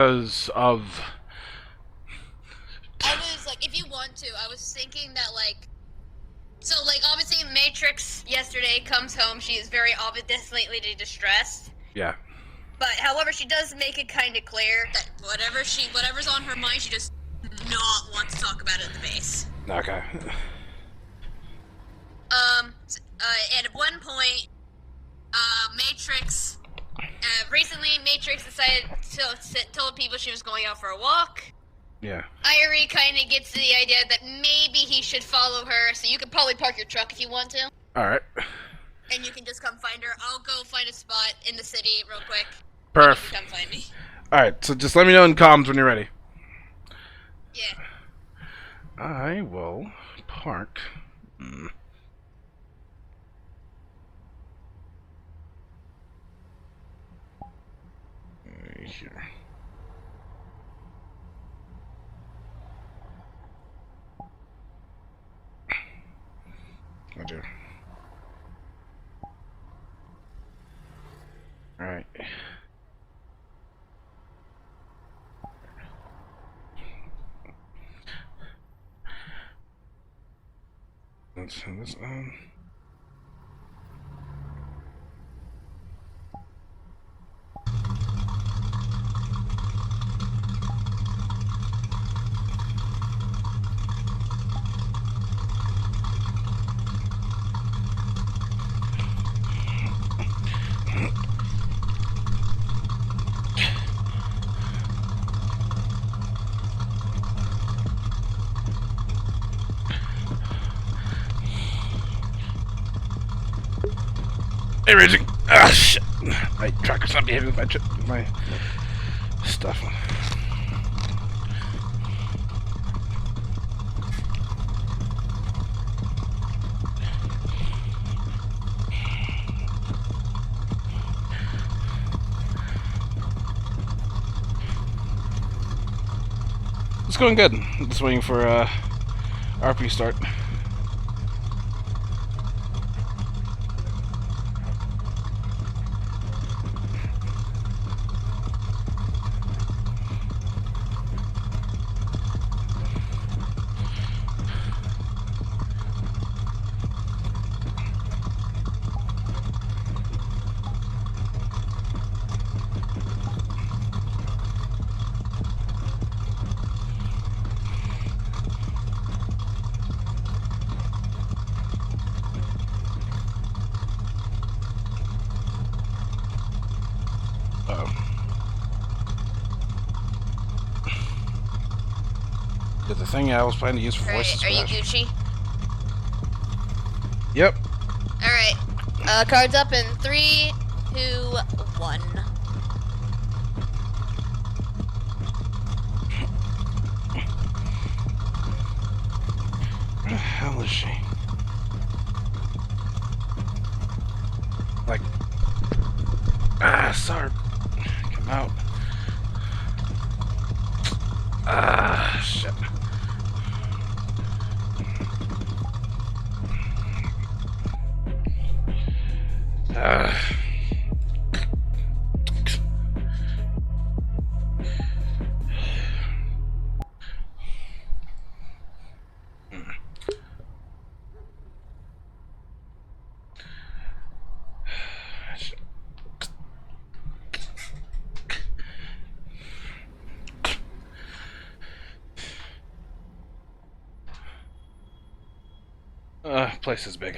Because of I was like, if you want to, I was thinking that like, so like obviously Matrix yesterday comes home. She is very obviously distressed. yeah. But however, she does make it kind of clear that whatever's on her mind, she just not want to talk about it at the base. Okay. At one point, Matrix. Recently, Matrix decided to tell people she was going out for a walk. Yeah. Irie kind of gets the idea that maybe he should follow her, so you could probably park your truck if you want to. All right. And you can just come find her. I'll go find a spot in the city real quick. And you Perf. can come find me. All right. So just let me know in comms when you're ready. Yeah. I will park. Right here. I do. All right. Let's turn this on. Hey, Raging. Ah, shit. My tracker's not behaving with my stuff. It's going good. Just waiting for RP start. Did the thing I was planning to use for voices. Are you Gucci? Yep. Alright. Cards up in 3, 2, 1. Where the hell is she? Like, sorry. Come out. Shit. Place is big.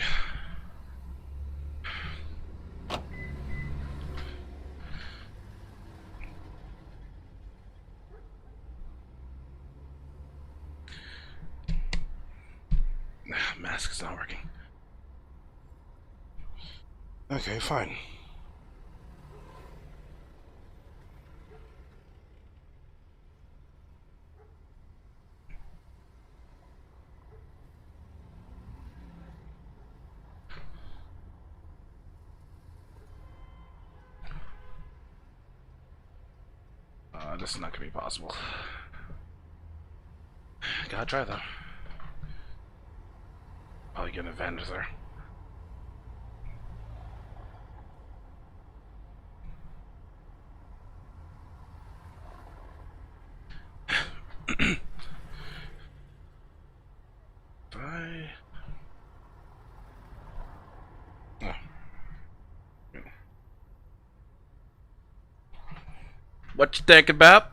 Mask is not working. Okay, fine. This is not gonna be possible. Gotta try though. Probably get an advantage there. What you think about?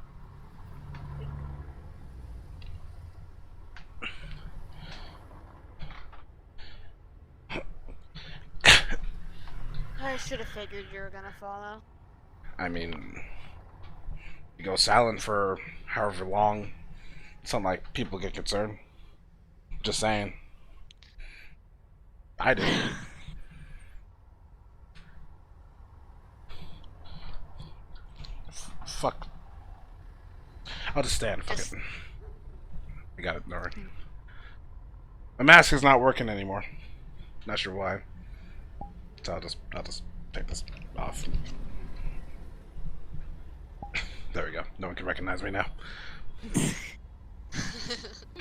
I should have figured you were gonna follow. I mean, you go silent for however long, it's not like people get concerned. Just saying. I did. Fuck. I'll just stand. Fuck it. I got it. No worry. My mask is not working anymore. Not sure why. So I'll just take this off. There we go. No one can recognize me now.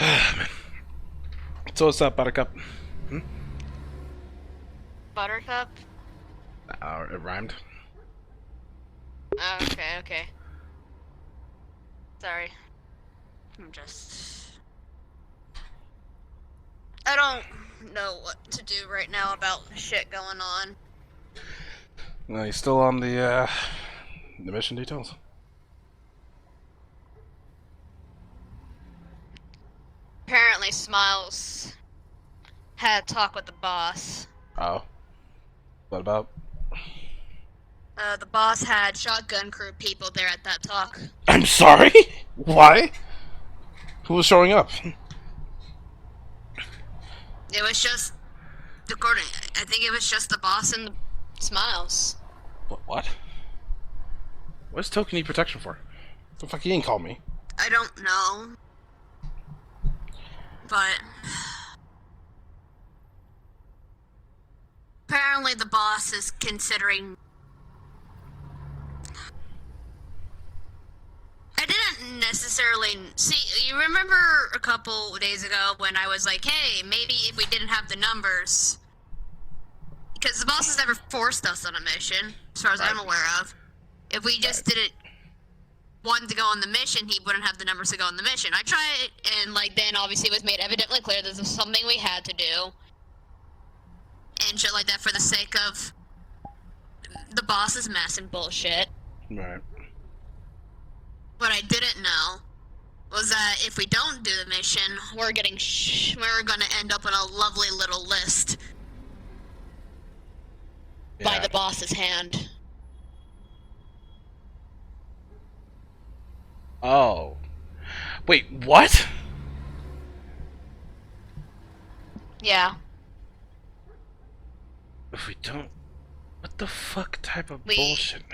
Man. So what's up, Buttercup? Hmm? Buttercup? It rhymed. Oh, okay. Sorry. I don't know what to do right now about shit going on. No, you still on the mission details? Apparently Smiles had a talk with the boss. Oh. What about? The boss had shotgun crew people there at that talk. I'm sorry? Why? Who was showing up? It was just, I think it was just the boss and the Smiles. What? What's Token need protection for? The fuck he didn't call me? I don't know. But apparently the boss is considering... I didn't necessarily... See, you remember a couple days ago when I was like, hey, maybe if we didn't have the numbers... Because the boss has never forced us on a mission, as far as I'm aware of. If we just didn't want to go on the mission, he wouldn't have the numbers to go on the mission. I tried, and then obviously it was made evidently clear this was something we had to do. And shit like that for the sake of the boss's mess and bullshit. Right. What I didn't know was that if we don't do the mission, we're gonna end up on a lovely little list by the boss's hand. Oh. Wait, what? Yeah. If we don't... What the fuck type of bullshit?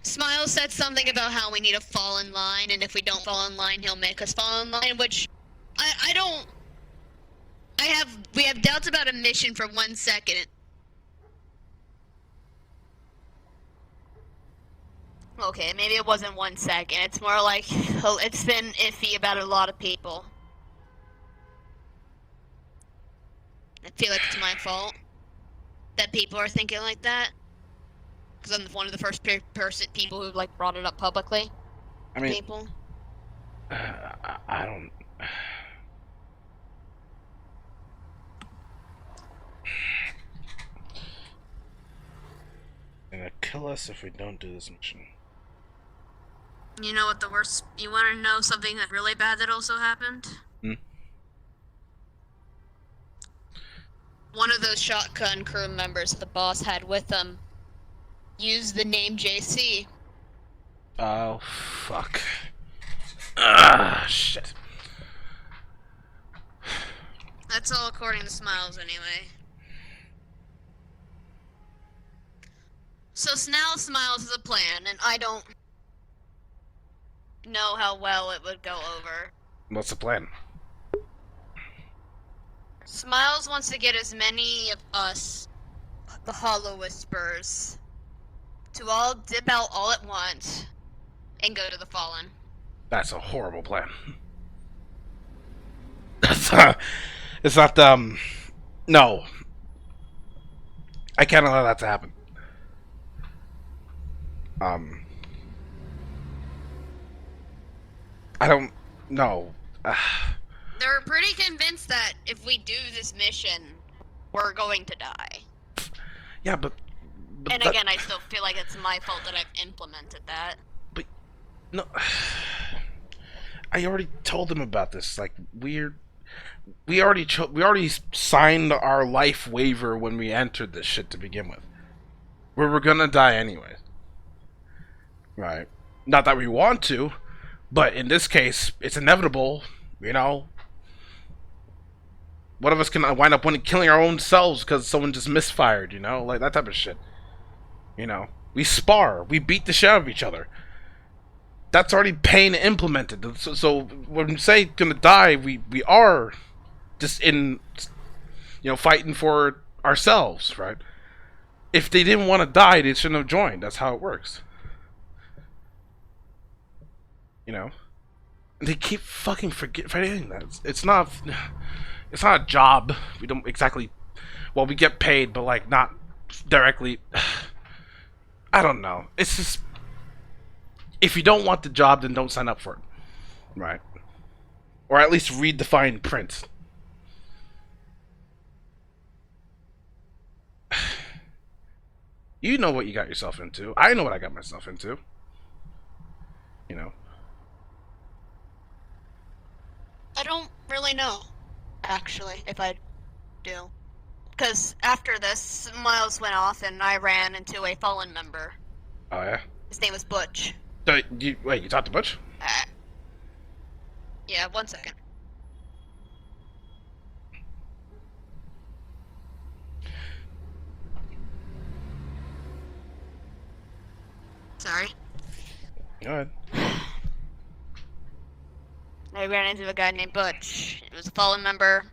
Smiles said something about how we need to fall in line, and if we don't fall in line, he'll make us fall in line, which... I don't... We have doubts about a mission for 1 second. Okay, maybe it wasn't 1 second. It's more like it's been iffy about a lot of people. I feel like it's my fault that people are thinking like that. Because I'm one of the first people who brought it up publicly. I mean, people. I don't. They're gonna kill us if we don't do this mission. You know what the worst... You want to know something that really bad that also happened? Hmm? One of those shotgun crew members that the boss had with him used the name JC. Oh, fuck. Ah, shit. That's all according to Smiles, anyway. So now Smiles has a plan, and I don't know how well it would go over. What's the plan? Smiles wants to get as many of us, the Hollow Whisperers, to all dip out all at once and go to the Fallen. That's a horrible plan. It's not, no. I can't allow that to happen. I don't know. They're pretty convinced that if we do this mission, we're going to die. Yeah, but and again, I still feel like it's my fault that I've implemented that. No, I already told them about this. Like we already signed our life waiver when we entered this shit to begin with. We were gonna die anyway, right? Not that we want to, but in this case, it's inevitable. You know, one of us can wind up killing our own selves because someone just misfired. You know, like that type of shit. You know, we spar, we beat the shit out of each other. That's already pain implemented. So when we say gonna die, we are just in, you know, fighting for ourselves, right? If they didn't want to die, they shouldn't have joined. That's how it works. You know, they keep fucking forgetting that it's not a job. We don't exactly, well, we get paid, but like not directly. I don't know. It's just, if you don't want the job, then don't sign up for it, right? Or at least read the fine print. You know what you got yourself into. I know what I got myself into. You know. I don't really know, actually, if I do. Because after this, Miles went off and I ran into a fallen member. Oh, yeah? His name was Butch. Wait, you talked to Butch? Yeah, 1 second. Sorry. Go ahead. I ran into a guy named Butch. It was a fallen member.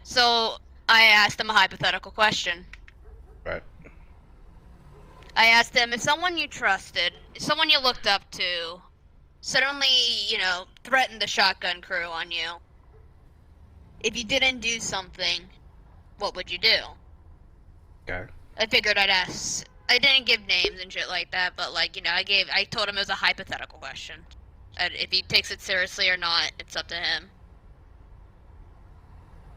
So I asked him a hypothetical question. Right. I asked him, if someone you trusted, someone you looked up to, suddenly, you know, threatened the shotgun crew on you, if you didn't do something, what would you do? Okay. I figured I'd ask. I didn't give names and shit like that, but like, you know, I told him it was a hypothetical question. And if he takes it seriously or not, it's up to him.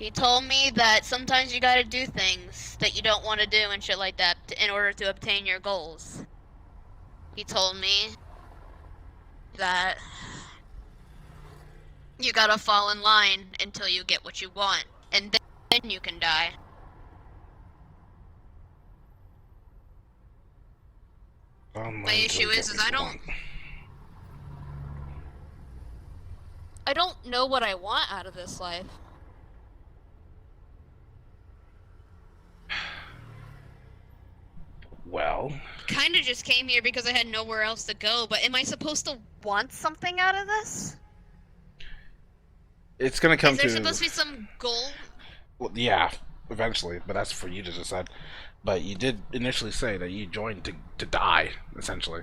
He told me that sometimes you gotta do things that you don't want to do and shit like that in order to obtain your goals. He told me that you gotta fall in line until you get what you want, and then you can die. My issue is I don't know what I want out of this life. Well, Kinda just came here because I had nowhere else to go, but am I supposed to want something out of this? it's gonna come to. Is there supposed to be some goal? Well, yeah, eventually, but that's for you to decide. But you did initially say that you joined to die, essentially,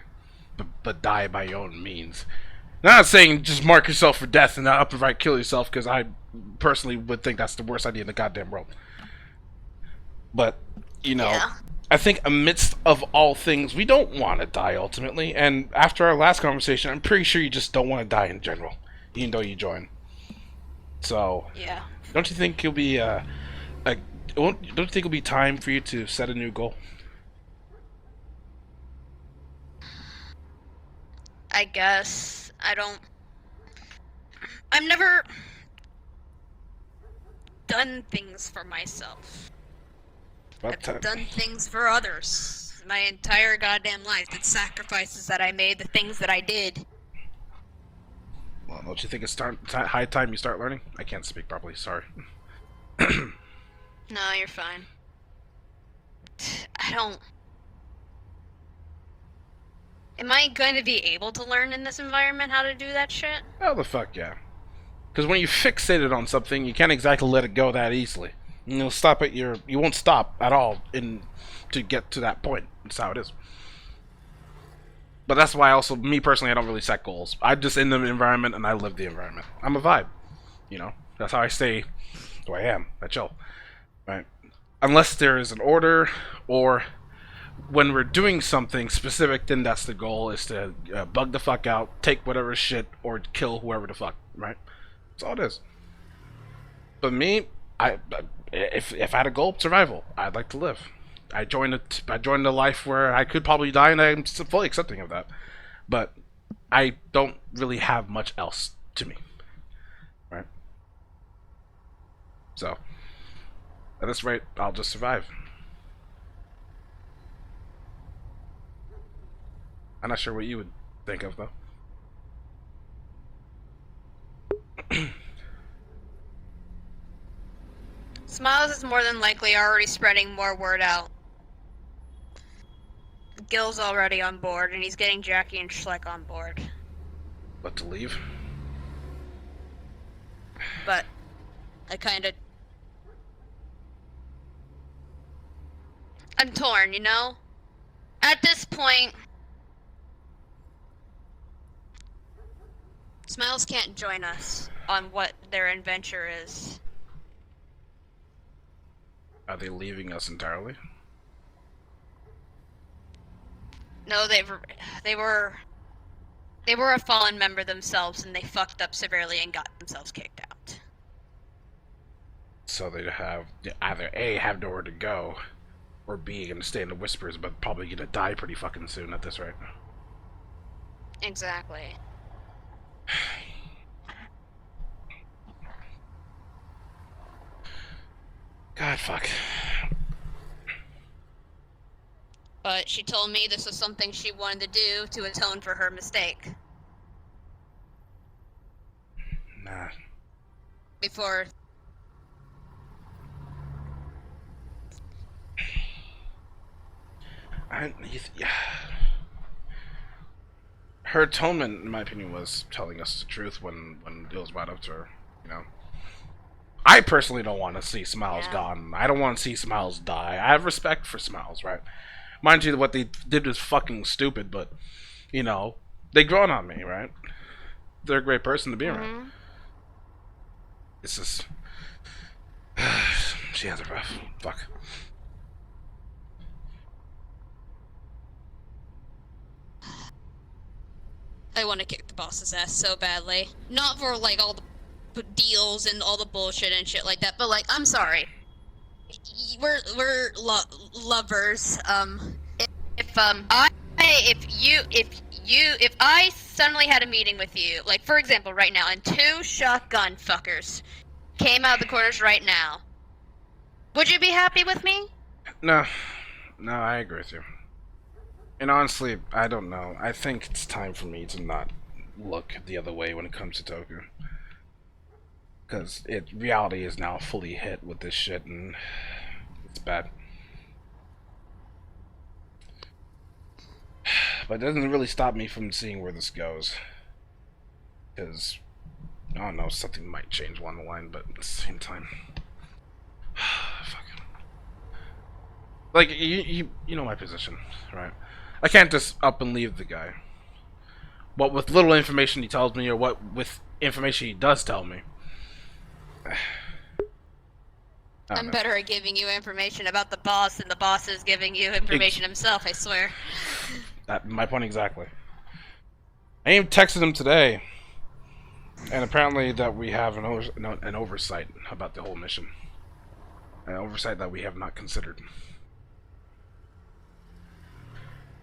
but die by your own means. Not saying just mark yourself for death and not outright kill yourself, because I personally would think that's the worst idea in the goddamn world. But you know, Yeah. I think amidst of all things, we don't want to die ultimately. And after our last conversation, I'm pretty sure you just don't want to die in general, even though you join. So, Yeah. don't you think it'll be don't you think it'll be time for you to set a new goal? I guess. I've never done things for myself. I've done things for others. My entire goddamn life. The sacrifices that I made, the things that I did. Well, don't you think it's high time you start learning? I can't speak properly. Sorry. No, you're fine. I don't... Am I going to be able to learn in this environment how to do that shit? Oh, the fuck yeah. Because when you fixated on something, you can't exactly let it go that easily. You'll stop at you won't stop at all to get to that point. That's how it is. But that's why also, me personally, I don't really set goals. I'm just in the environment and I live the environment. I'm a vibe. You know? That's how I stay who I am. I chill. Right? Unless there is an order, or when we're doing something specific, then that's the goal, is to bug the fuck out, take whatever shit, or kill whoever the fuck, right? That's all it is. But me, if I had a goal, survival. I'd like to live. I joined a life where I could probably die, and I'm fully accepting of that. But I don't really have much else to me, right? So, at this rate, I'll just survive. I'm not sure what you would think of, though. Smiles is more than likely already spreading more word out. Gil's already on board, and he's getting Jackie and Schleck on board. But to leave? But I I'm torn, you know? At this point, Smiles can't join us on what their adventure is. Are they leaving us entirely? No, they were a fallen member themselves, and they fucked up severely and got themselves kicked out. So they have either A, have nowhere to go, or B, gonna stay in the Whispers, but probably gonna die pretty fucking soon at this rate. Exactly. God, fuck. But she told me this was something she wanted to do to atone for her mistake. Nah. Before... Yeah. Her atonement, in my opinion, was telling us the truth when it was brought up to her, you know? I personally don't want to see Smiles gone. I don't want to see Smiles die. I have respect for Smiles, right? Mind you, what they did was fucking stupid, but, you know, they grown on me, right? They're a great person to be around. It's just... she has a rough. Fuck. I want to kick the boss's ass so badly. Not for, like, all the deals and all the bullshit and shit like that, but, like, I'm sorry. We're lovers. If I suddenly had a meeting with you, like, for example, right now, and two shotgun fuckers came out of the corners right now, would you be happy with me? No, I agree with you. And honestly, I don't know. I think it's time for me to not look the other way when it comes to Toku. Because reality is now fully hit with this shit, and it's bad. But it doesn't really stop me from seeing where this goes. Because, I don't know, something might change along the line, but at the same time... Fuck. Like, you know my position, right? I can't just up and leave the guy. What with little information he tells me, or what with information he does tell me. I'm better at giving you information about the boss than the boss is giving you information himself, I swear. My point exactly. I even texted him today, and apparently that we have an oversight about the whole mission. An oversight that we have not considered.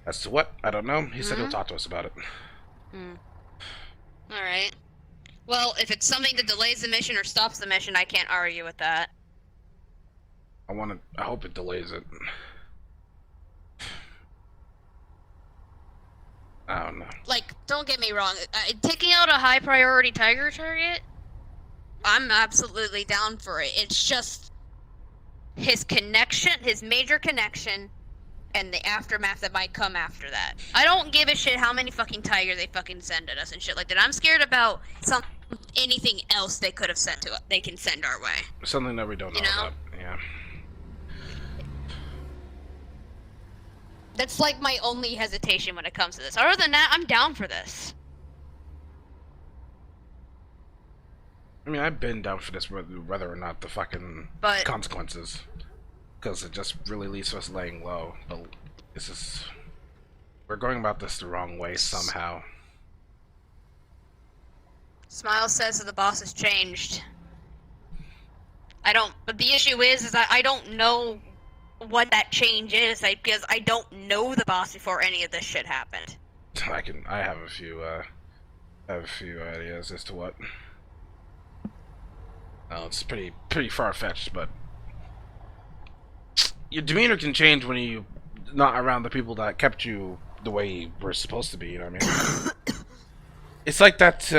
As to what? I don't know. He said he'll talk to us about it. Alright. Well, if it's something that delays the mission or stops the mission, I can't argue with that. I hope it delays it. I don't know. Like, don't get me wrong. Taking out a high priority tiger target, I'm absolutely down for it. It's just his connection, his major connection, and the aftermath that might come after that. I don't give a shit how many fucking tigers they fucking send at us and shit like that. I'm scared about anything else they could have sent to us. They can send our way. Something that we don't know about. Yeah. That's like my only hesitation when it comes to this. Other than that, I'm down for this. I mean, I've been down for this whether or not the fucking consequences. Because it just really leaves us laying low. But this is... we're going about this the wrong way somehow. Smile says that the boss has changed. But the issue is I don't know what that change is, because I don't know the boss before any of this shit happened. I have a few I have a few ideas as to what. Oh, it's pretty far-fetched, but your demeanor can change when you not around the people that kept you the way you were supposed to be. You know what I mean? It's like that.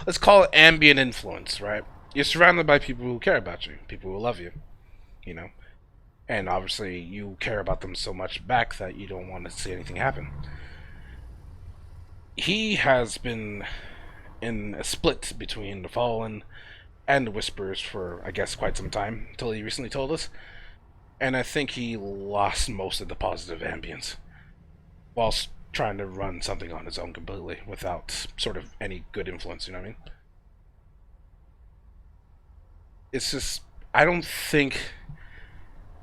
Let's call it ambient influence, right? You're surrounded by people who care about you, people who love you. You know, and obviously you care about them so much back that you don't want to see anything happen. He has been in a split between the Fallen and the Whisperers for, I guess, quite some time, until he recently told us. And I think he lost most of the positive ambience whilst trying to run something on his own completely without sort of any good influence, you know what I mean? It's just, I don't think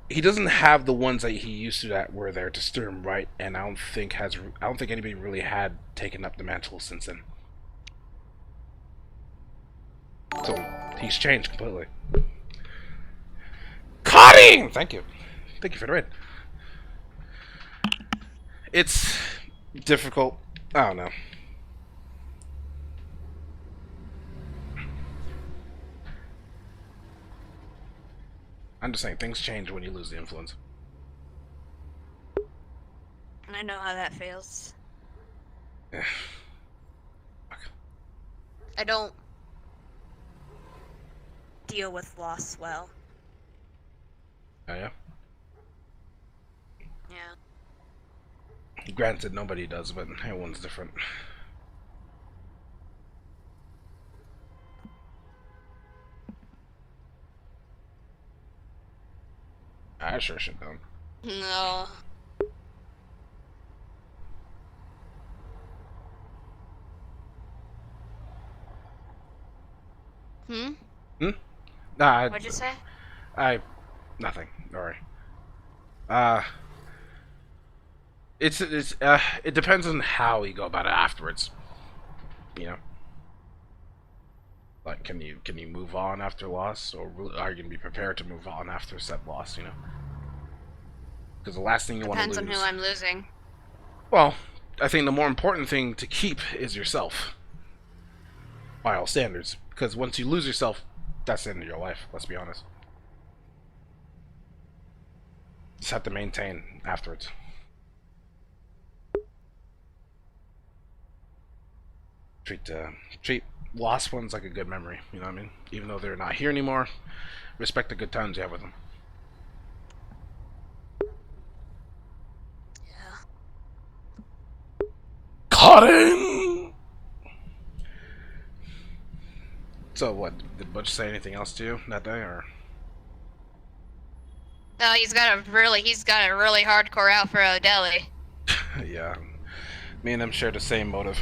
he doesn't have the ones that he used to that were there to steer him right, and I don't think anybody really had taken up the mantle since then. So he's changed completely. Caught him! Thank you. Thank you for the raid. It's difficult. I don't know. I'm just saying, things change when you lose the influence. I know how that feels. I don't deal with loss well. Oh, yeah? Yeah. Granted, nobody does, but everyone's different. I sure should have. No. Hmm? Hmm? Nah, What'd you say? nothing. Alright. It depends on how you go about it afterwards. You know? Like, can you move on after loss, or are you gonna be prepared to move on after said loss? You know? Because the last thing you want to lose. Depends on who I'm losing. Well, I think the more important thing to keep is yourself, by all standards. Because once you lose yourself, that's the end of your life. Let's be honest. Just have to maintain afterwards. Treat lost ones like a good memory. You know what I mean? Even though they're not here anymore, respect the good times you have with them. Yeah. Caught him! So what? Did Butch say anything else to you that day, or? No, he's got a really hardcore out for O'Delly. Yeah, me and him share the same motive.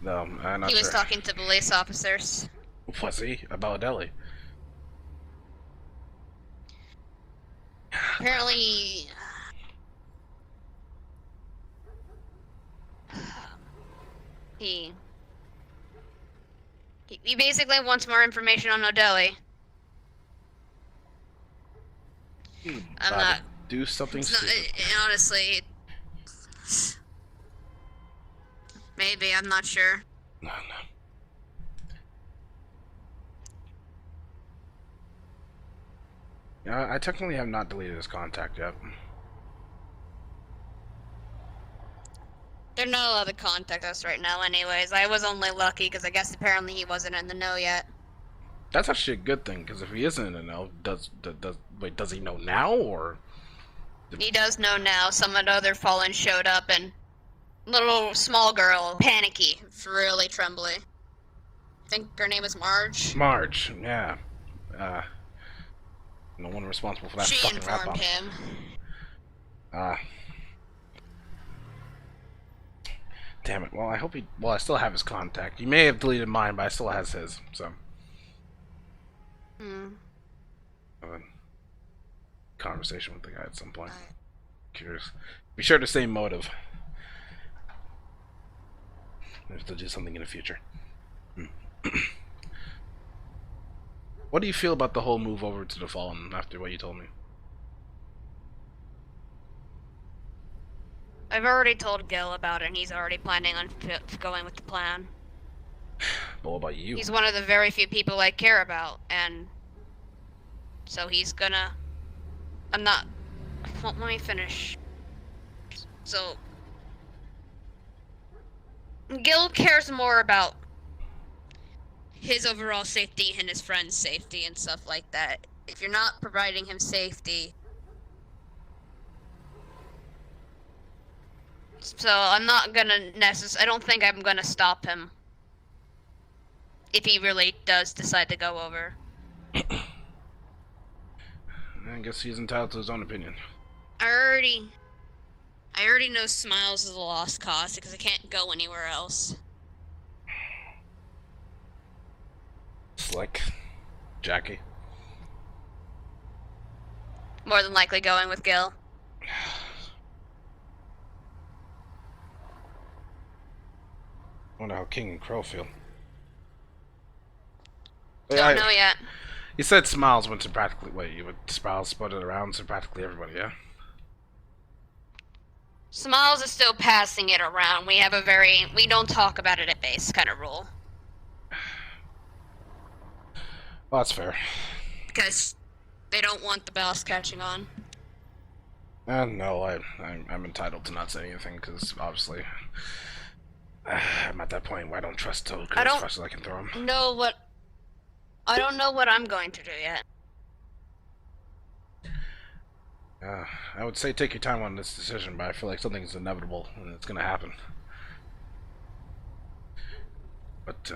No, I'm not He sure. was talking to police officers. Was he? About Delhi? Apparently, he basically wants more information on O'Delly. I'm not. Do something stupid. Honestly, maybe, I'm not sure. No. Yeah, I technically have not deleted his contact yet. They're not allowed to contact us right now anyways. I was only lucky because I guess apparently he wasn't in the know yet. That's actually a good thing, because if he isn't in the know, does he know now, or? He does know now. Some of the other Fallen showed up and little small girl, panicky, really trembly. I think her name is Marge. Marge, yeah. No one responsible for that She fucking rap informed bomb. him. Damn it. Well, I hope he. Well, I still have his contact. He may have deleted mine, but I still has his. So. Have a conversation with the guy at some point. Curious. Be sure to same motive. If they'll do something in the future. What do you feel about the whole move over to the Fallen after what you told me? I've already told Gil about it, and he's already planning on going with the plan. But what about you? He's one of the very few people I care about, and so he's gonna. I'm not. Well, let me finish. So, Gil cares more about his overall safety and his friends' safety and stuff like that. If you're not providing him safety, so I'm not gonna I don't think I'm gonna stop him if he really does decide to go over. I guess he's entitled to his own opinion. I already know Smiles is a lost cause because I can't go anywhere else. Slick. Jackie. More than likely going with Gil. I wonder how King and Crow feel. Don't know yet. You said Smiles went to practically. Wait, you would Smiles spread it around to practically everybody, yeah? Smiles is still passing it around. We don't talk about it at base kind of rule. Well, that's fair. Because they don't want the boss catching on. No, I'm entitled to not say anything because obviously I'm at that point where I don't trust Toad as fast as I can throw him. I don't know what I'm going to do yet. I would say take your time on this decision, but I feel like something's inevitable and it's gonna happen. But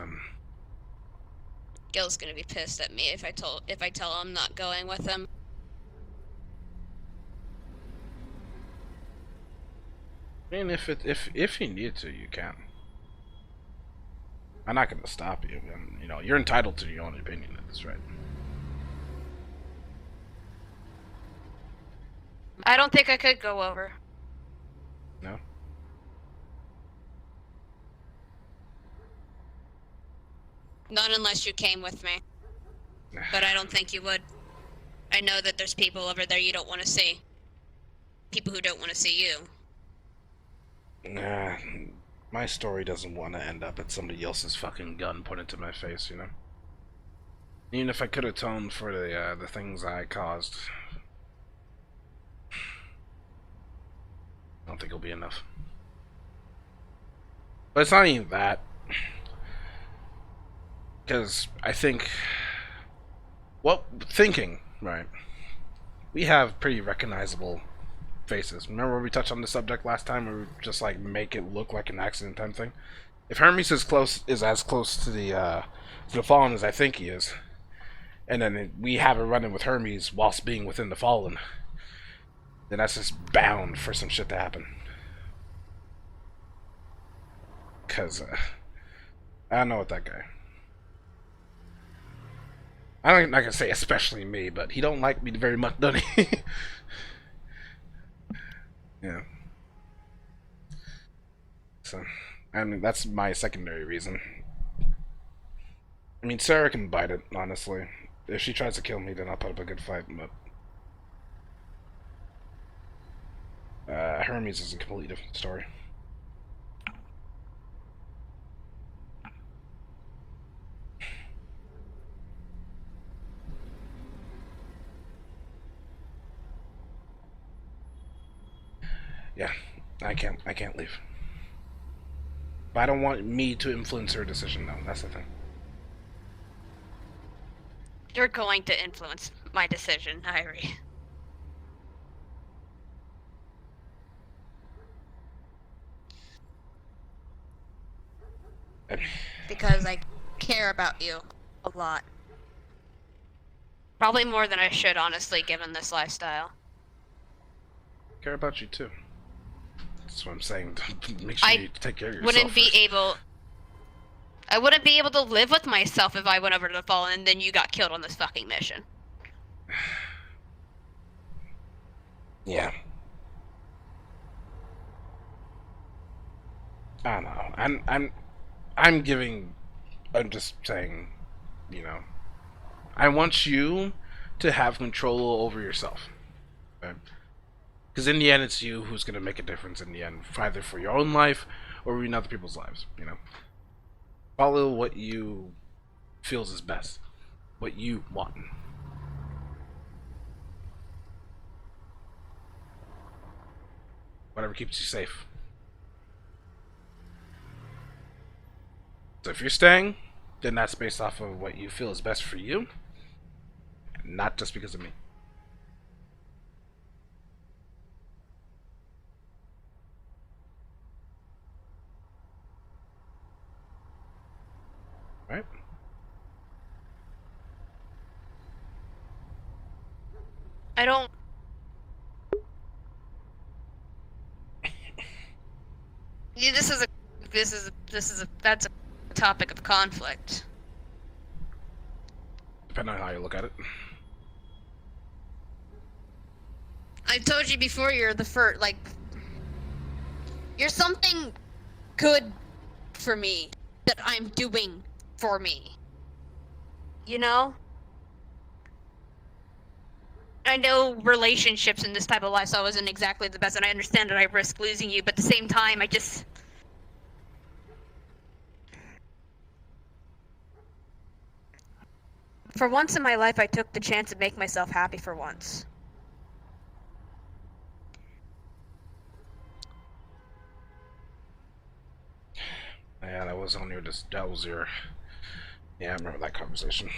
Gil's gonna be pissed at me if I tell him I'm not going with him. I mean, if you need to, you can. I'm not gonna stop you, and you know you're entitled to your own opinion. That's right. I don't think I could go over. No. Not unless you came with me. But I don't think you would. I know that there's people over there you don't want to see. People who don't want to see you. Nah, my story doesn't want to end up at somebody else's fucking gun pointed to my face, you know? Even if I could atone for the things I caused, I don't think it'll be enough. But it's not even that. Because I think... Well, thinking, right? We have pretty recognizable faces. Remember when we touched on the subject last time where we just like make it look like an accident type thing? If Hermes is as close to the Fallen as I think he is, and then we have a run-in with Hermes whilst being within the Fallen, then that's just bound for some shit to happen. Cause I don't know what that guy. I'm not gonna say especially me, but he don't like me very much, doesn't he? Yeah. So, I mean, that's my secondary reason. I mean, Sarah can bite it, honestly. If she tries to kill me, then I'll put up a good fight, but... Hermes is a completely different story. Yeah, I can't leave. But I don't want me to influence her decision, though. That's the thing. You're going to influence my decision, Irie. Because I care about you a lot. Probably more than I should, honestly, given this lifestyle. I care about you, too. That's what I'm saying. Make sure you take care of yourself. I wouldn't be able to live with myself if I went over to the Fallen and then you got killed on this fucking mission. Yeah. I don't know. I'm just saying, you know, I want you to have control over yourself. Okay? Because in the end, it's you who's going to make a difference in the end, either for your own life or in other people's lives, you know? Follow what you feels is best. What you want. Whatever keeps you safe. So if you're staying, then that's based off of what you feel is best for you, not just because of me. Right? I don't. Yeah, that's a topic of conflict. Depending on how you look at it. I told you before, you're the first, like, you're something good for me that I'm doing for me. You know? I know relationships in this type of lifestyle isn't exactly the best, and I understand that I risk losing you, but at the same time, I just... For once in my life, I took the chance to make myself happy for once. Yeah, that was on your. That was your. Yeah, I remember that conversation.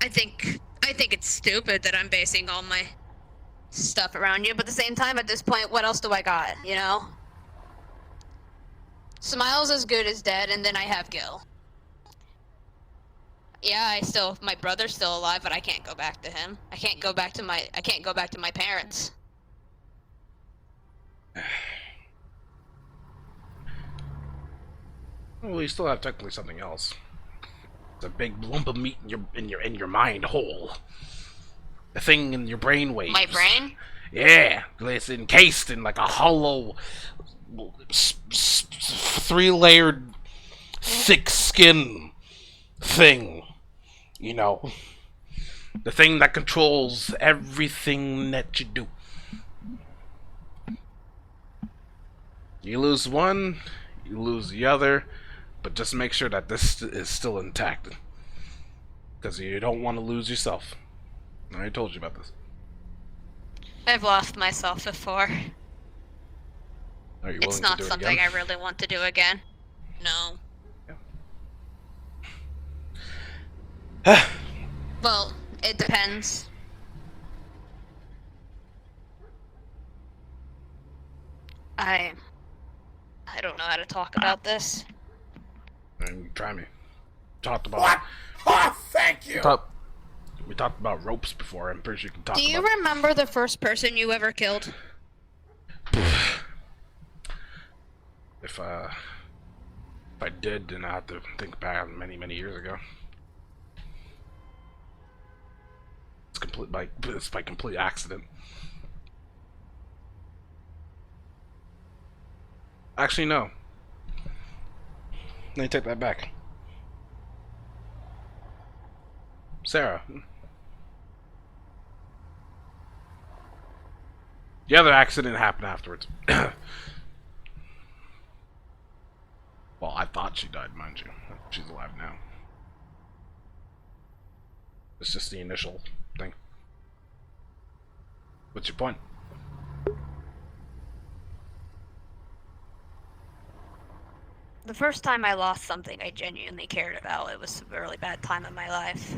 I think it's stupid that I'm basing all my stuff around you, but at the same time, at this point, what else do I got, you know? Smile's as good as dead, and then I have Gil. Yeah, my brother's still alive, but I can't go back to him. I can't go back to my parents. Well, you still have technically something else. It's a big lump of meat in your mind hole. The thing in your brain waves. My brain? Yeah, it's encased in like a hollow, 3-layered, thick skin thing. You know, the thing that controls everything that you do. You lose one, you lose the other, but just make sure that this is still intact. Because you don't want to lose yourself. I already told you about this. I've lost myself before. Are you willing It's not to do something it again? I really want to do again. No. Yeah. Well, it depends. I don't know how to talk about this. And try me. Talked about What? Oh, thank you. we talked about ropes before. I'm pretty sure you can talk Do you about. remember the first person you ever killed? If I did, then I have to think back many years ago. It's by complete accident. Actually, no. Let me take that back. Sarah. The other accident happened afterwards. Well, I thought she died, mind you. She's alive now. It's just the initial thing. What's your point? The first time I lost something I genuinely cared about, it was a really bad time in my life.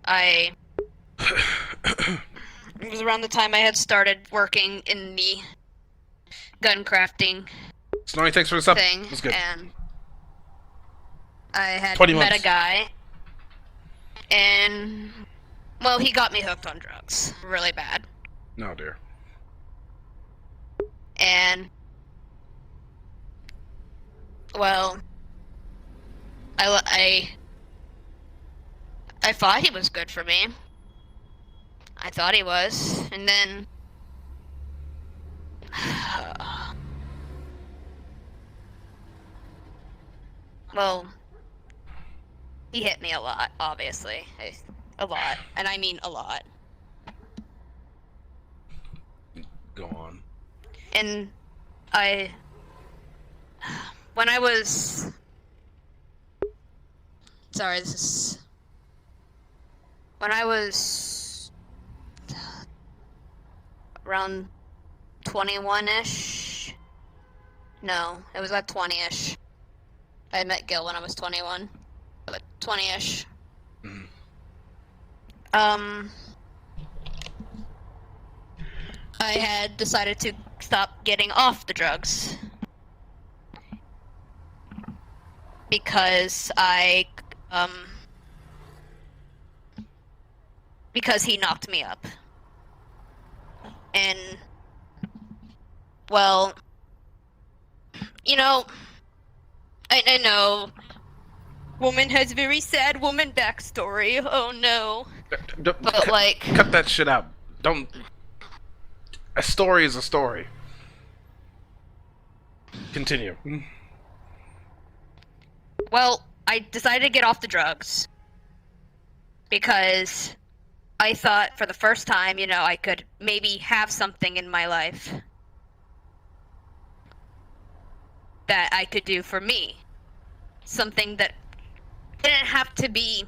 It was around the time I had started working in the gun crafting Snorri, thanks for the sub. thing, That's good. and I had 20 met months. a guy, and, well, he got me hooked on drugs, really bad. No, dear. And, well, I thought he was good for me. I thought he was, and then well, He hit me a lot, obviously. A lot. And I mean a lot. Go on. And when I was... Sorry, this is... When I was... around 21-ish? No, it was like 20-ish. I met Gil when I was 21. But 20-ish. Mm. I had decided to stop getting off the drugs. Because because he knocked me up. And, well, you know, I know, woman has very sad woman backstory, oh no. But like... Cut that shit out. Don't... A story is a story. Continue. Well, I decided to get off the drugs. Because I thought for the first time, you know, I could maybe have something in my life that I could do for me. Something that didn't have to be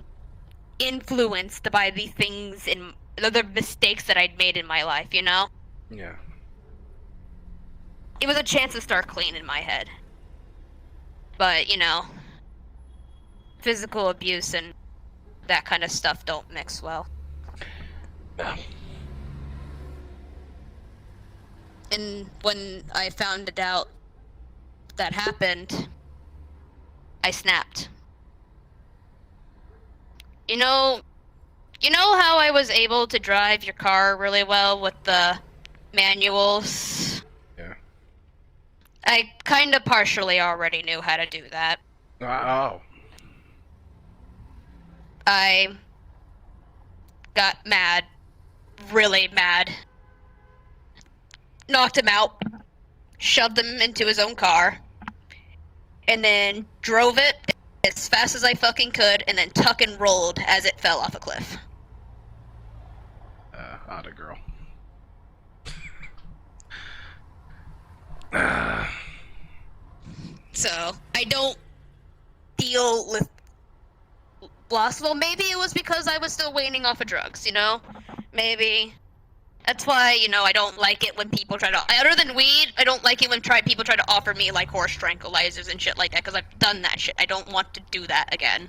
influenced by the things and the mistakes that I'd made in my life, you know? Yeah. It was a chance to start clean in my head. But, you know, physical abuse and that kind of stuff don't mix well. Yeah. And when I found out that happened, I snapped. You know how I was able to drive your car really well with the manuals? Yeah. I kinda partially already knew how to do that. Oh. I got mad. Really mad. Knocked him out. Shoved him into his own car. And then drove it as fast as I fucking could, and then tuck and rolled as it fell off a cliff. Outta girl. So, I don't deal with loss. Well, maybe it was because I was still waning off of drugs, you know? Maybe. That's why, you know, I don't like it when people try to... Other than weed, I don't like it when people try to offer me, like, horse tranquilizers and shit like that, because I've done that shit. I don't want to do that again.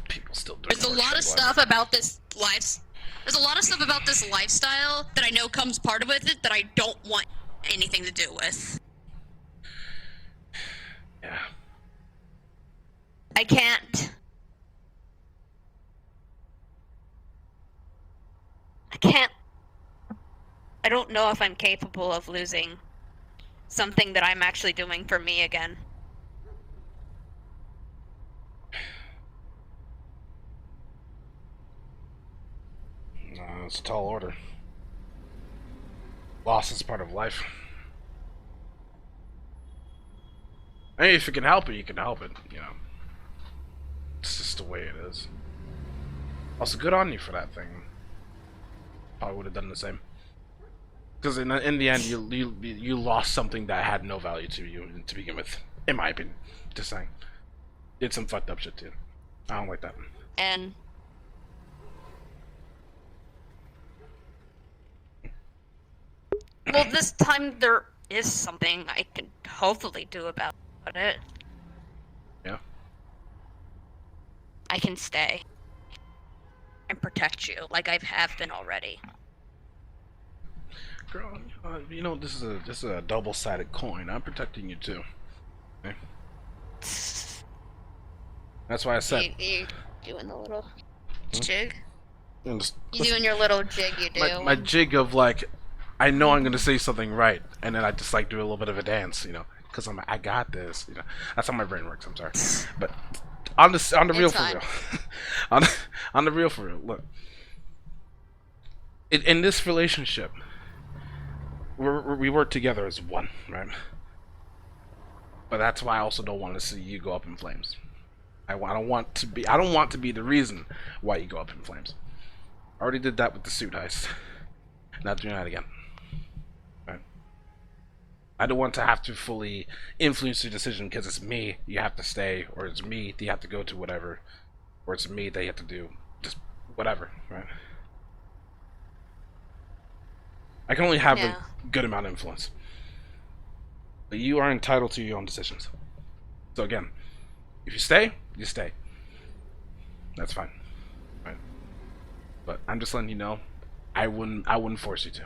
People still do. There's a lot of stuff about this life... There's a lot of stuff about this lifestyle that I know comes part with it that I don't want anything to do with. Yeah. I can't. I don't know if I'm capable of losing something that I'm actually doing for me again. No, it's a tall order. Loss is part of life. Hey, if you can help it, you can help it, you know. It's just the way it is. Also, good on you for that thing. Probably would have done the same. Because in the end, you lost something that had no value to you to begin with. In my opinion. Just saying. Did some fucked up shit too. I don't like that. And... well, this time there is something I can hopefully do about it. Yeah? I can stay. And protect you, like I have been already. Girl, you know, this is a double-sided coin. I'm protecting you too. Okay? That's why I said... You doing the little jig? You Listen, doing your little jig you do. my jig of, like, I know I'm gonna say something right, and then I just, like, do a little bit of a dance, you know? Because I got this, you know? That's how my brain works, I'm sorry. But... on the real for real. on the real for real. Look, in this relationship, we work together as one, right? But that's why I also don't want to see you go up in flames. I don't want to be the reason why you go up in flames. I already did that with the suit heist. Not doing that again. Right? I don't want to have to fully influence your decision because it's me, you have to stay, or it's me, you have to go to whatever, or it's me, they have to do just whatever, right? I can only have a good amount of influence. But you are entitled to your own decisions. So again, if you stay, you stay. That's fine. Right? But I'm just letting you know, I wouldn't force you to.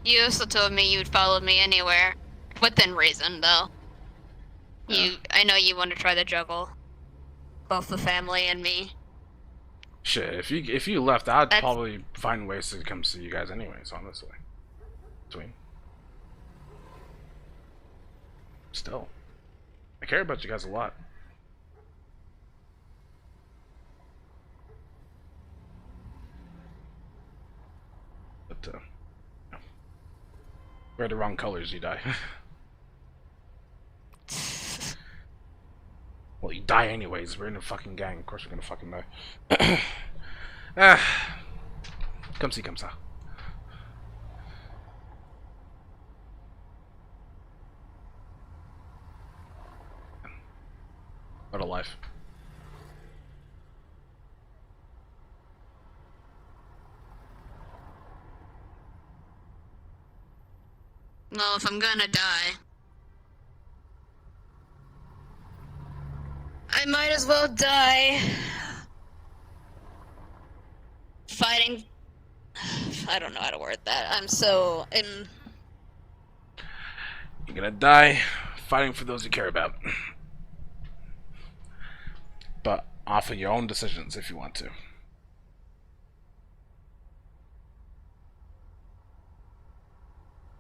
You also told me you'd follow me anywhere. Within reason, though. I know you want to try to juggle both the family and me. Shit, if you left, I'd probably find ways to come see you guys anyways, honestly. Between. Still. I care about you guys a lot. But, wear the wrong colors, you die. Well, you die anyways. We're in a fucking gang. Of course we're gonna fucking die. Come see, come saw. What a life. Well, if I'm gonna die, I might as well die fighting. I don't know how to word that. You're gonna die fighting for those you care about. But off of your own decisions if you want to.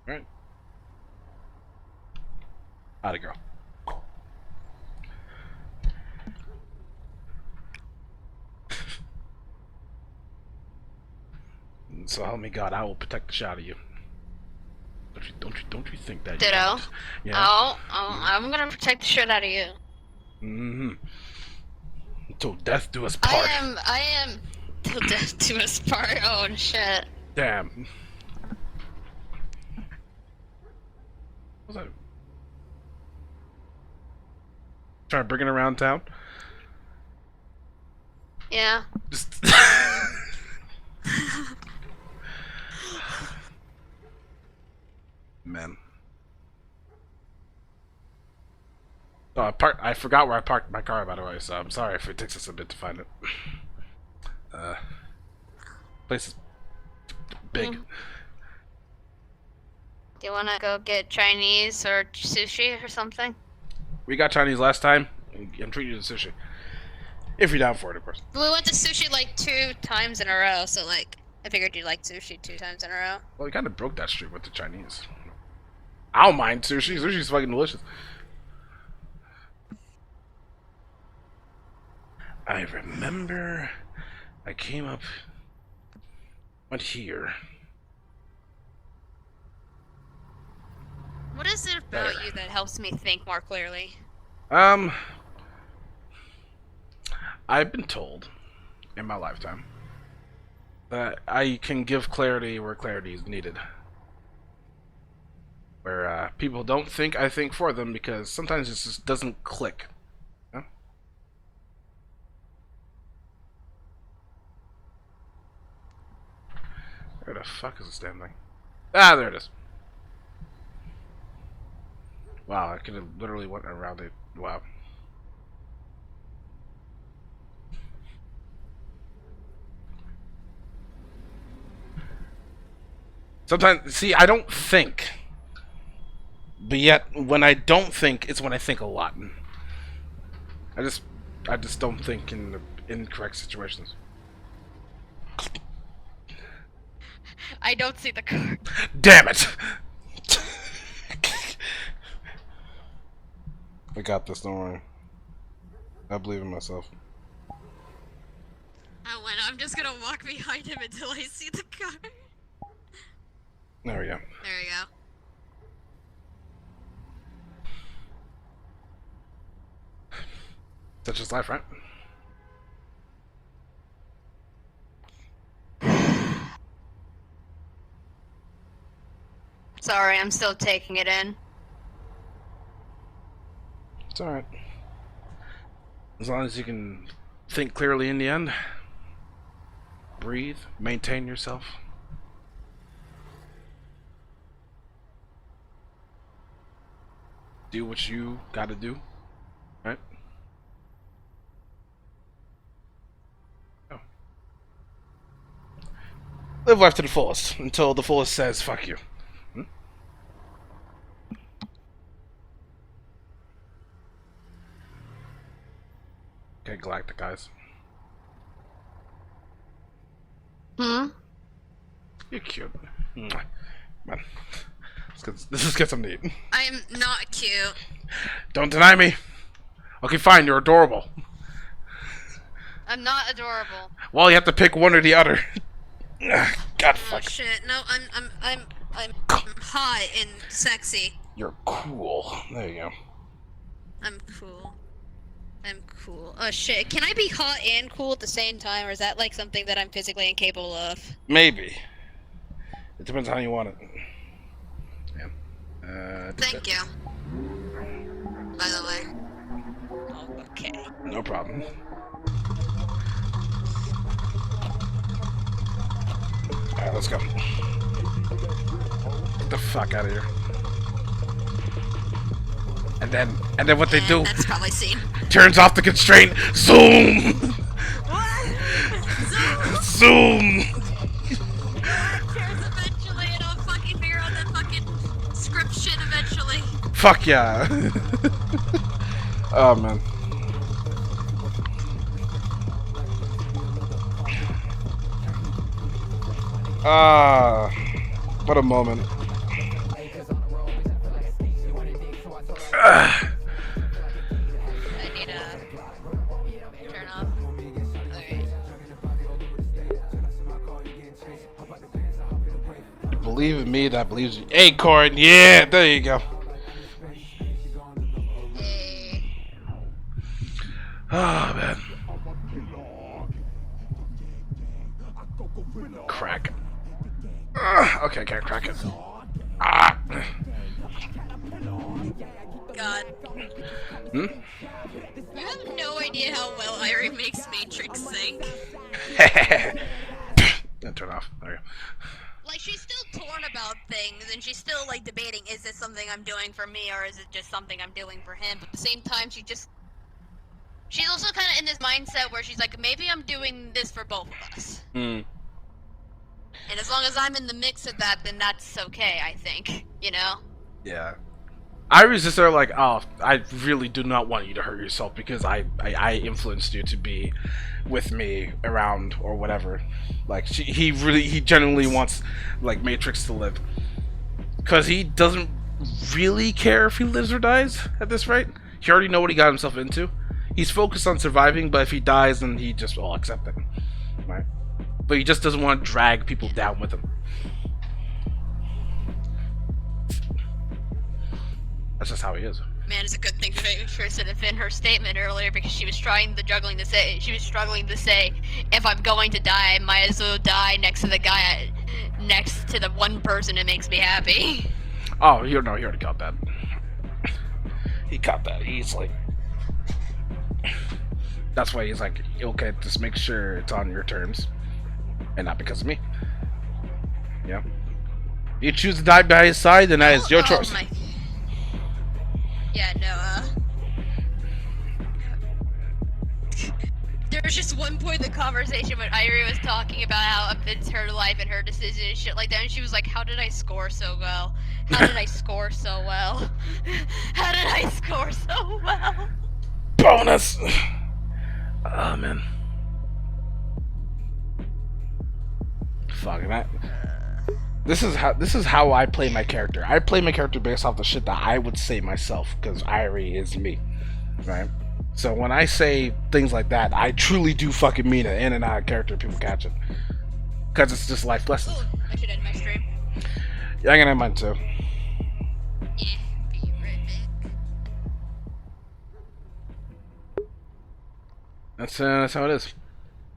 Alright. How'd it go? So help me God, I will protect the shit out of you. Don't you think that? Ditto. Yeah. I'm gonna protect the shit out of you. Mm-hmm. Till death do us part. I am till death do us part. Oh shit. Damn. What was that? Trying to bring it around town? Yeah. Just man. Oh, I forgot where I parked my car, by the way, so I'm sorry if it takes us a bit to find it. Place is big. Do you wanna go get Chinese or sushi or something? We got Chinese last time. I'm treating you to sushi. If you're down for it, of course. We went to sushi like 2 times in a row, so like, I figured you'd like sushi 2 times in a row. Well, we kind of broke that streak with the Chinese. I don't mind sushi. Sushi's fucking delicious. I remember I came up, went here. What is it about you that helps me think more clearly? I've been told in my lifetime that I can give clarity where clarity is needed. Where people don't think I think for them because sometimes it just doesn't click. You know? Where the fuck is this damn thing? Ah, there it is. Wow, I could have literally went around it. Wow. Sometimes, see, I don't think. But yet, when I don't think, it's when I think a lot. I just don't think in the incorrect situations. I don't see the car. Damn it! I got this, don't worry. I believe in myself. I'm just gonna walk behind him until I see the car. There we go. There we go. That's just life, right? Sorry, I'm still taking it in. It's alright. As long as you can think clearly in the end, breathe, maintain yourself. Do what you gotta do, right? Oh. Live life to the fullest until the fullest says fuck you. Hmm? Okay, galactic guys. You're cute. Mwah. Man. Let's get something to eat. I am not cute. Don't deny me. Okay, fine, you're adorable. I'm not adorable. Well, you have to pick one or the other. God Oh fuck. shit! No, I'm hot and sexy. You're cool. There you go. I'm cool. I'm cool. Oh shit! Can I be hot and cool at the same time, or is that like something that I'm physically incapable of? Maybe. It depends on how you want it. Yeah. Thank you. By the way. Oh, okay. No problem. Alright, let's go. Get the fuck out of here. And then what they do That's probably seen. turns off the constraint. Zoom! What? Zoom! Cares eventually, and I'll fucking figure out that fucking script shit eventually. Fuck yeah. Oh man. Ah, what a moment. I need to turn off. Okay. Believe in me that believes you. Acorn, yeah, there you go. Hey. Oh man. Crack. Okay, can't crack it. Ah. God. Hmm? You have no idea how well Irie makes Matrix think. Then turn off. There you go. Like, she's still torn about things, and she's still, like, debating, is this something I'm doing for me, or is it just something I'm doing for him? But at the same time, she's also kind of in this mindset where she's like, maybe I'm doing this for both of us. Hmm. And as long as I'm in the mix of that, then that's okay, I think. You know? Yeah. I was just there like, oh, I really do not want you to hurt yourself because I influenced you to be with me around or whatever. Like, he genuinely wants, like, Matrix to live. Because he doesn't really care if he lives or dies at this rate. He already know what he got himself into. He's focused on surviving, but if he dies, then he just will accept it. Right? But he just doesn't want to drag people down with him. That's just how he is. Man, it's a good thing that Tristan had in her statement earlier because she was struggling to say, if I'm going to die, I might as well die next to the guy, next to the one person that makes me happy. Oh, he already caught that. He caught that easily. That's why he's like, okay, just make sure it's on your terms, and not because of me. Yeah. You choose to die by his side, then that is your choice. Yeah, no, there was just one point in the conversation when Irie was talking about how it's her life and her decision and shit like that, and she was like, how did I score so well? How did I score so well? How did I score so well? Bonus! Oh, man. Fuck that. This is how I play my character. I play my character based off the shit that I would say myself, because Irie is me, right? So when I say things like that, I truly do fucking mean it, in and out of character. People catch it, because it's just life lessons. Oh, I should end my stream. Yeah, I'm gonna end mine too. Yeah, be right back. That's how it is.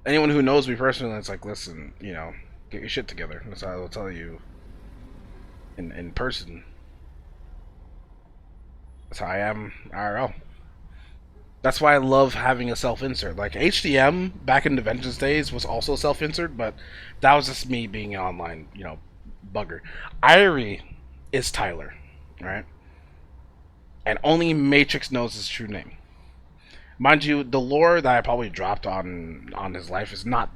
Anyone who knows me personally, it's like, listen, you know, get your shit together. That's how I'll tell you in person. That's how I am IRL. That's why I love having a self-insert. Like HDM back in the Vengeance days was also self-insert, but that was just me being an online, you know, bugger. Irie is Tyler, right? And only Matrix knows his true name. Mind you, the lore that I probably dropped on his life is not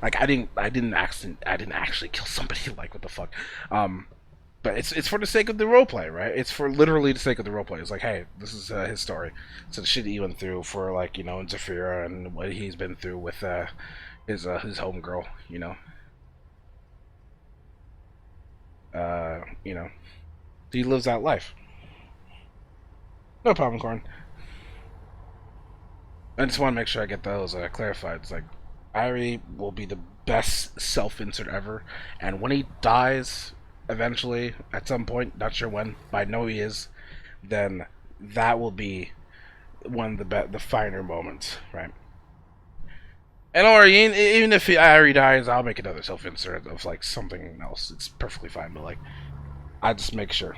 like I didn't actually kill somebody. Like what the fuck? But it's for the sake of the roleplay, right? It's for literally the sake of the roleplay. It's like, hey, this is his story. So the shit he went through for, like, you know, Zafira and what he's been through with his homegirl, you know. You know, he lives that life. No problem, Corn. I just want to make sure I get those clarified. It's like, Irie will be the best self-insert ever, and when he dies, eventually, at some point, not sure when, but I know he is, then that will be one of the finer moments, right? And or even if Irie dies, I'll make another self-insert of like something else. It's perfectly fine, but like, I just make sure.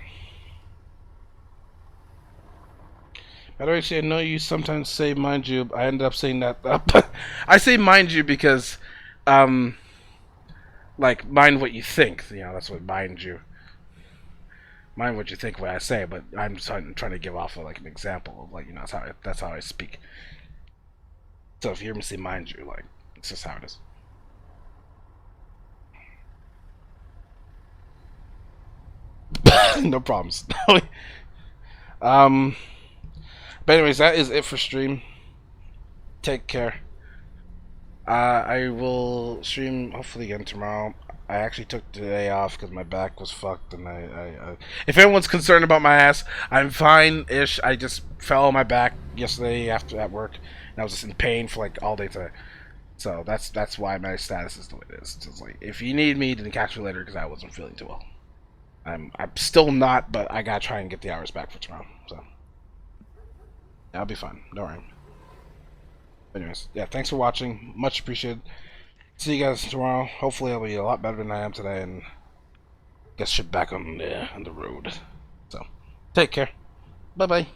By the way, I know you sometimes say "mind you." I ended up saying that. I say "mind you" because, like, mind what you think. You know, that's what mind you. Mind what you think when I say, but I'm just trying to give off like an example of, like, you know, that's how I speak. So if you hear me say "mind you," like, it's just how it is. No problems. But anyways, that is it for stream. Take care. I will stream hopefully again tomorrow. I actually took the day off because my back was fucked, and if anyone's concerned about my ass, I'm fine-ish. I just fell on my back yesterday after at work, and I was just in pain for like all day today. So that's why my status is the way it is. Just like, if you need me, then catch me later because I wasn't feeling too well. I'm still not, but I gotta try and get the hours back for tomorrow. So I'll be fine. Don't worry. Anyways, yeah, thanks for watching. Much appreciated. See you guys tomorrow. Hopefully I'll be a lot better than I am today and get shit back on the road. So, take care. Bye-bye.